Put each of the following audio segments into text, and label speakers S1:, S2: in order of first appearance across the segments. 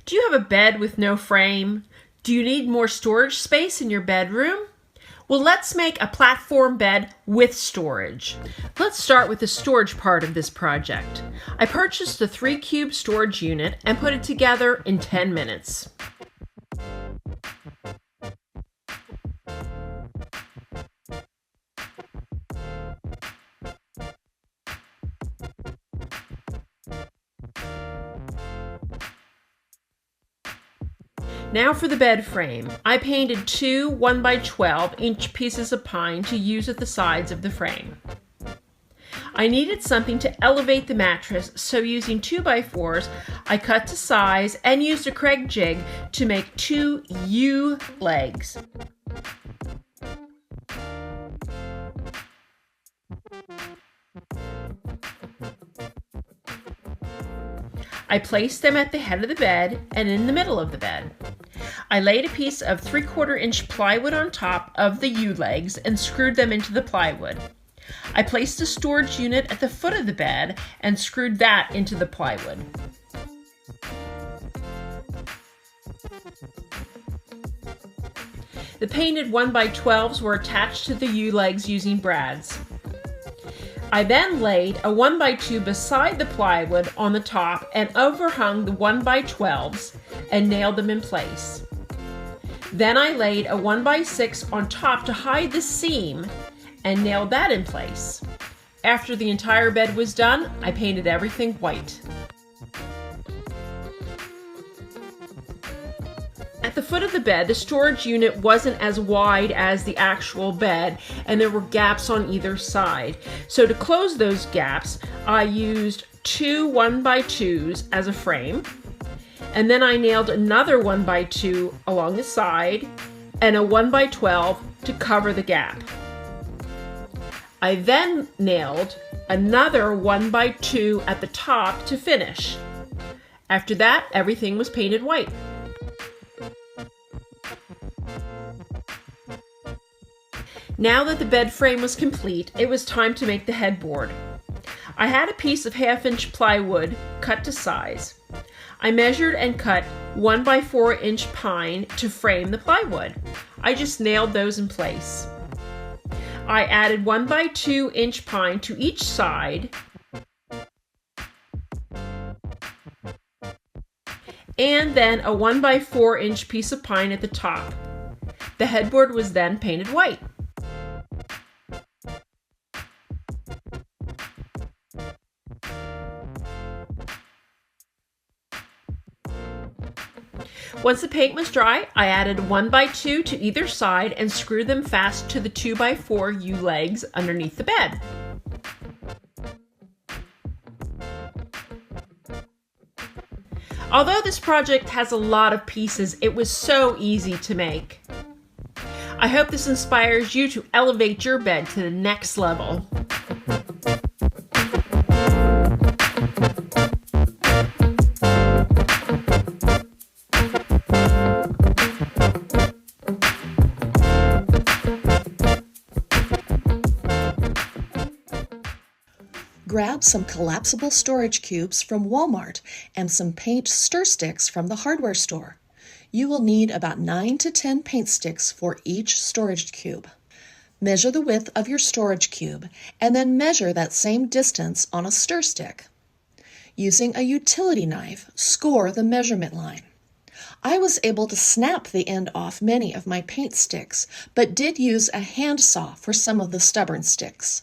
S1: Do you have a bed with no frame? Do you need more storage space in your bedroom? Well, let's make a platform bed with storage. Let's start with the storage part of this project. I purchased a 3-cube storage unit and put it together in 10 minutes. Now for the bed frame. I painted 2 1x12-inch pieces of pine to use at the sides of the frame. I needed something to elevate the mattress, so using 2x4s, I cut to size and used a Craig jig to make 2 U legs. I placed them at the head of the bed and in the middle of the bed. I laid a piece of 3/4-inch plywood on top of the U-legs and screwed them into the plywood. I placed a storage unit at the foot of the bed and screwed that into the plywood. The painted 1x12s were attached to the U-legs using brads. I then laid a 1x2 beside the plywood on the top and overhung the 1x12s and nailed them in place. Then I laid a 1x6 on top to hide the seam and nailed that in place. After the entire bed was done, I painted everything white. At the foot of the bed, the storage unit wasn't as wide as the actual bed, and there were gaps on either side. So to close those gaps, I used 2 1x2s as a frame, and then I nailed another 1x2 along the side and a 1x12 to cover the gap. I then nailed another 1x2 at the top to finish. After that, everything was painted white. Now that the bed frame was complete, it was time to make the headboard. I had a piece of 1/2-inch plywood cut to size. I measured and cut 1x4-inch pine to frame the plywood. I just nailed those in place. I added 1x2-inch pine to each side and then a 1x4-inch piece of pine at the top. The headboard was then painted white. Once the paint was dry, I added 1x2 to either side and screwed them fast to the 2x4 U-legs underneath the bed. Although this project has a lot of pieces, it was so easy to make. I hope this inspires you to elevate your bed to the next level.
S2: Grab some collapsible storage cubes from Walmart and some paint stir sticks from the hardware store. You will need about 9 to 10 paint sticks for each storage cube. Measure the width of your storage cube and then measure that same distance on a stir stick. Using a utility knife, score the measurement line. I was able to snap the end off many of my paint sticks, but did use a hand saw for some of the stubborn sticks.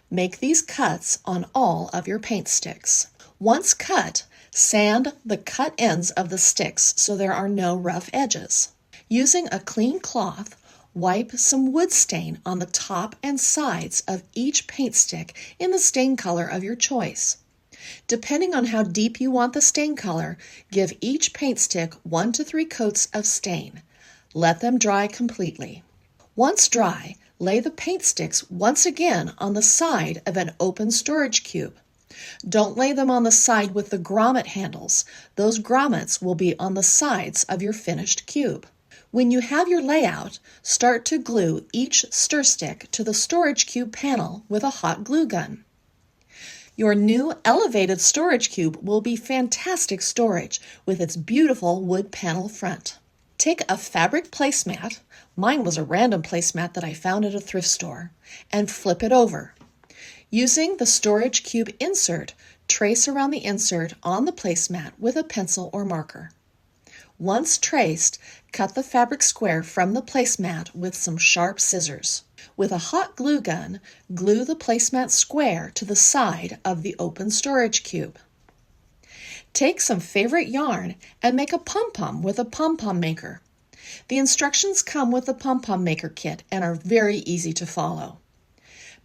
S2: Make these cuts on all of your paint sticks. Once cut, sand the cut ends of the sticks so there are no rough edges. Using a clean cloth, wipe some wood stain on the top and sides of each paint stick in the stain color of your choice. Depending on how deep you want the stain color, give each paint stick 1 to 3 coats of stain. Let them dry completely. Once dry, lay the paint sticks once again on the side of an open storage cube. Don't lay them on the side with the grommet handles. Those grommets will be on the sides of your finished cube. When you have your layout, start to glue each stir stick to the storage cube panel with a hot glue gun. Your new elevated storage cube will be fantastic storage with its beautiful wood panel front. Take a fabric placemat, mine was a random placemat that I found at a thrift store, and flip it over. Using the storage cube insert, trace around the insert on the placemat with a pencil or marker. Once traced, cut the fabric square from the placemat with some sharp scissors. With a hot glue gun, glue the placemat square to the side of the open storage cube. Take some favorite yarn and make a pom-pom with a pom-pom maker. The instructions come with the pom-pom maker kit and are very easy to follow.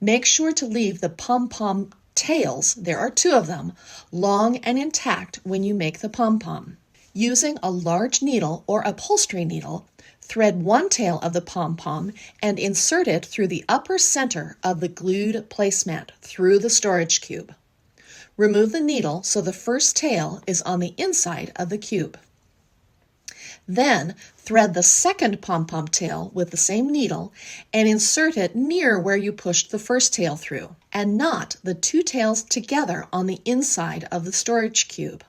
S2: Make sure to leave the pom-pom tails, there are 2 of them, long and intact when you make the pom-pom. Using a large needle or upholstery needle, thread one tail of the pom-pom and insert it through the upper center of the glued placemat through the storage cube. Remove the needle so the first tail is on the inside of the cube. Then thread the second pom-pom tail with the same needle and insert it near where you pushed the first tail through, and knot the 2 tails together on the inside of the storage cube.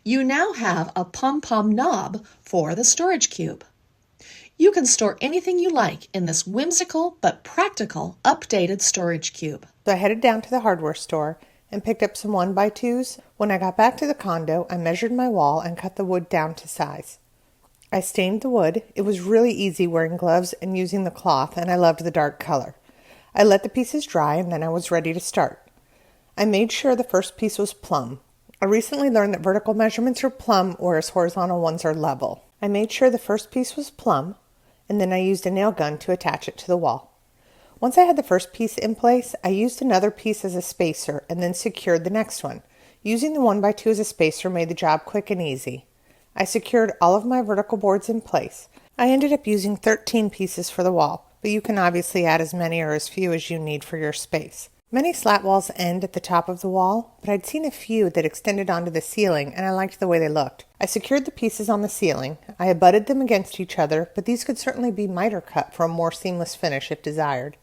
S2: You now have a pom-pom knob for the storage cube. You can store anything you like in this whimsical but practical updated storage cube.
S3: So I headed down to the hardware store and picked up some 1x2s. When I got back to the condo, I measured my wall and cut the wood down to size. I stained the wood. It was really easy wearing gloves and using the cloth, and I loved the dark color. I let the pieces dry and then I was ready to start. I made sure the first piece was plumb. I recently learned that vertical measurements are plumb, whereas horizontal ones are level. I made sure the first piece was plumb, and then I used a nail gun to attach it to the wall. Once I had the first piece in place, I used another piece as a spacer and then secured the next one. Using the 1x2 as a spacer made the job quick and easy. I secured all of my vertical boards in place. I ended up using 13 pieces for the wall, but you can obviously add as many or as few as you need for your space. Many slat walls end at the top of the wall, but I'd seen a few that extended onto the ceiling and I liked the way they looked. I secured the pieces on the ceiling. I abutted them against each other, but these could certainly be miter cut for a more seamless finish if desired.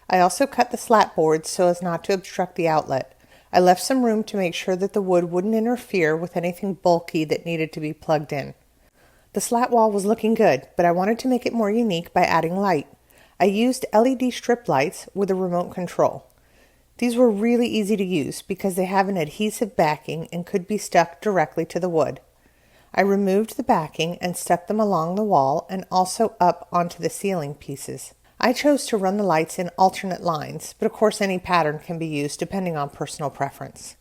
S3: I also cut the slat boards so as not to obstruct the outlet. I left some room to make sure that the wood wouldn't interfere with anything bulky that needed to be plugged in. The slat wall was looking good, but I wanted to make it more unique by adding light. I used LED strip lights with a remote control. These were really easy to use because they have an adhesive backing and could be stuck directly to the wood. I removed the backing and stuck them along the wall and also up onto the ceiling pieces. I chose to run the lights in alternate lines, but of course any pattern can be used depending on personal preference.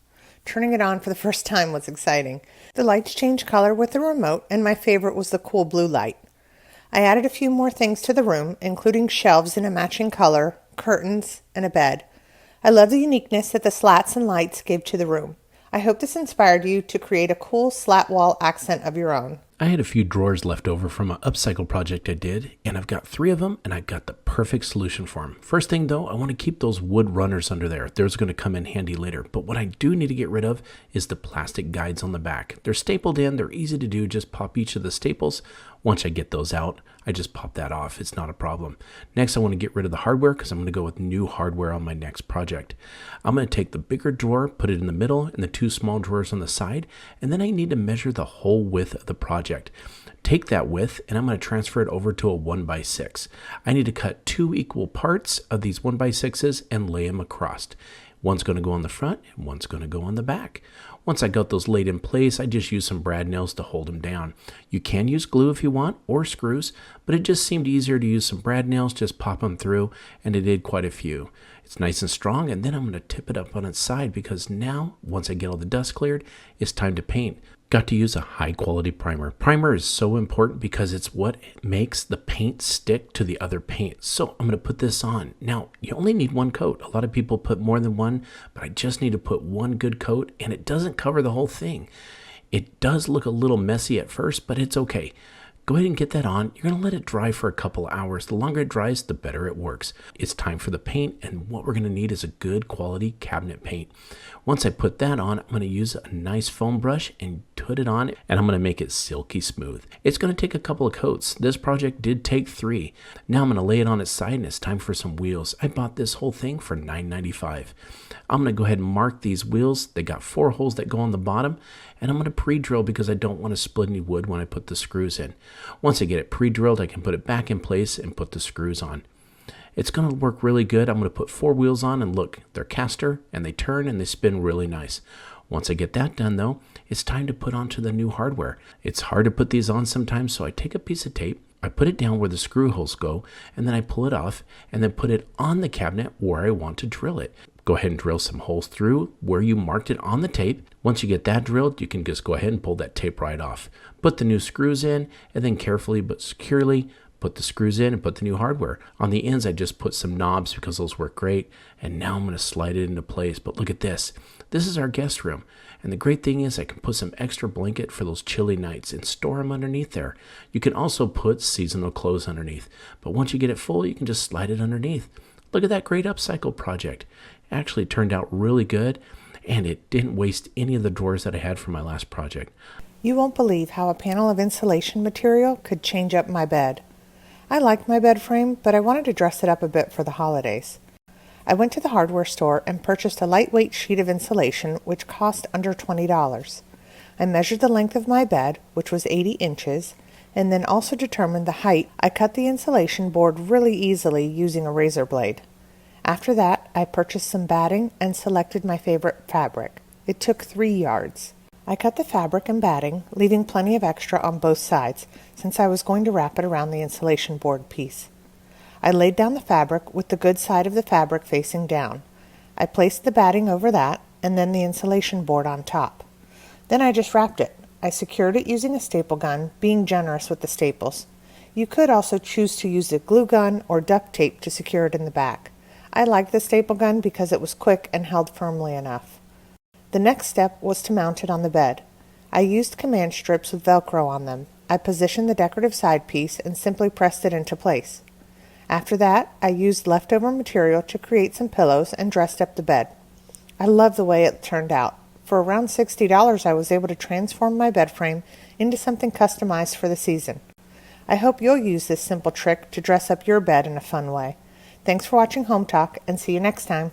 S3: Turning it on for the first time was exciting. The lights changed color with the remote, and my favorite was the cool blue light. I added a few more things to the room, including shelves in a matching color, curtains, and a bed. I love the uniqueness that the slats and lights gave to the room. I hope this inspired you to create a cool slat wall accent of your own.
S4: I had a few drawers left over from an upcycle project I did, and I've got 3 of them, and I've got the perfect solution for them. First thing though, I want to keep those wood runners under there. Those are going to come in handy later, but what I do need to get rid of is the plastic guides on the back. They're stapled in, they're easy to do, just pop each of the staples. Once I get those out, I just pop that off. It's not a problem. Next, I want to get rid of the hardware because I'm going to go with new hardware on my next project. I'm going to take the bigger drawer, put it in the middle, and the 2 small drawers on the side, and then I need to measure the whole width of the project. Take that width, and I'm going to transfer it over to a 1x6. I need to cut 2 equal parts of these 1x6s and lay them across. One's going to go on the front, and one's going to go on the back. Once I got those laid in place, I just used some brad nails to hold them down. You can use glue if you want, or screws, but it just seemed easier to use some brad nails, just pop them through, and I did quite a few. It's nice and strong, and then I'm going to tip it up on its side because now, once I get all the dust cleared, it's time to paint. Got to use a high quality primer. Primer is so important because it's what makes the paint stick to the other paint. So I'm going to put this on. Now, you only need 1 coat. A lot of people put more than 1, but I just need to put 1 good coat, and it doesn't cover the whole thing. It does look a little messy at first, but it's okay. Go ahead and get that on. You're going to let it dry for a couple hours. The longer it dries, the better it works. It's time for the paint, and what we're going to need is a good quality cabinet paint. Once I put that on, I'm going to use a nice foam brush and put it on, and I'm going to make it silky smooth. It's going to take a couple of coats. This project did take 3. Now I'm going to lay it on its side, and it's time for some wheels. I bought this whole thing for $9.95. I'm going to go ahead and mark these wheels. They got 4 holes that go on the bottom, and I'm going to pre-drill because I don't want to split any wood when I put the screws in. Once I get it pre-drilled, I can put it back in place and put the screws on. It's going to work really good. I'm going to put 4 wheels on, and look, they're caster and they turn and they spin really nice. Once I get that done though, it's time to put onto the new hardware. It's hard to put these on sometimes, so I take a piece of tape, I put it down where the screw holes go, and then I pull it off and then put it on the cabinet where I want to drill it. Go ahead and drill some holes through where you marked it on the tape. Once you get that drilled, you can just go ahead and pull that tape right off. Put the new screws in, and then carefully but securely put the screws in and put the new hardware. On the ends, I just put some knobs because those work great, and now I'm going to slide it into place. But look at this. This is our guest room, and the great thing is I can put some extra blanket for those chilly nights and store them underneath there. You can also put seasonal clothes underneath, but once you get it full, you can just slide it underneath. Look at that great upcycle project. It actually turned out really good, and it didn't waste any of the drawers that I had for my last project.
S3: You won't believe how a panel of insulation material could change up my bed. I like my bed frame, but I wanted to dress it up a bit for the holidays. I went to the hardware store and purchased a lightweight sheet of insulation which cost under $20. I measured the length of my bed, which was 80 inches, and then also determined the height. I cut the insulation board really easily using a razor blade. After that, I purchased some batting and selected my favorite fabric. It took 3 yards. I cut the fabric and batting, leaving plenty of extra on both sides, since I was going to wrap it around the insulation board piece. I laid down the fabric with the good side of the fabric facing down. I placed the batting over that, and then the insulation board on top. Then I just wrapped it. I secured it using a staple gun, being generous with the staples. You could also choose to use a glue gun or duct tape to secure it in the back. I liked the staple gun because it was quick and held firmly enough. The next step was to mount it on the bed. I used command strips with Velcro on them. I positioned the decorative side piece and simply pressed it into place. After that, I used leftover material to create some pillows and dressed up the bed. I love the way it turned out. For around $60, I was able to transform my bed frame into something customized for the season. I hope you'll use this simple trick to dress up your bed in a fun way. Thanks for watching Home Talk, and see you next time.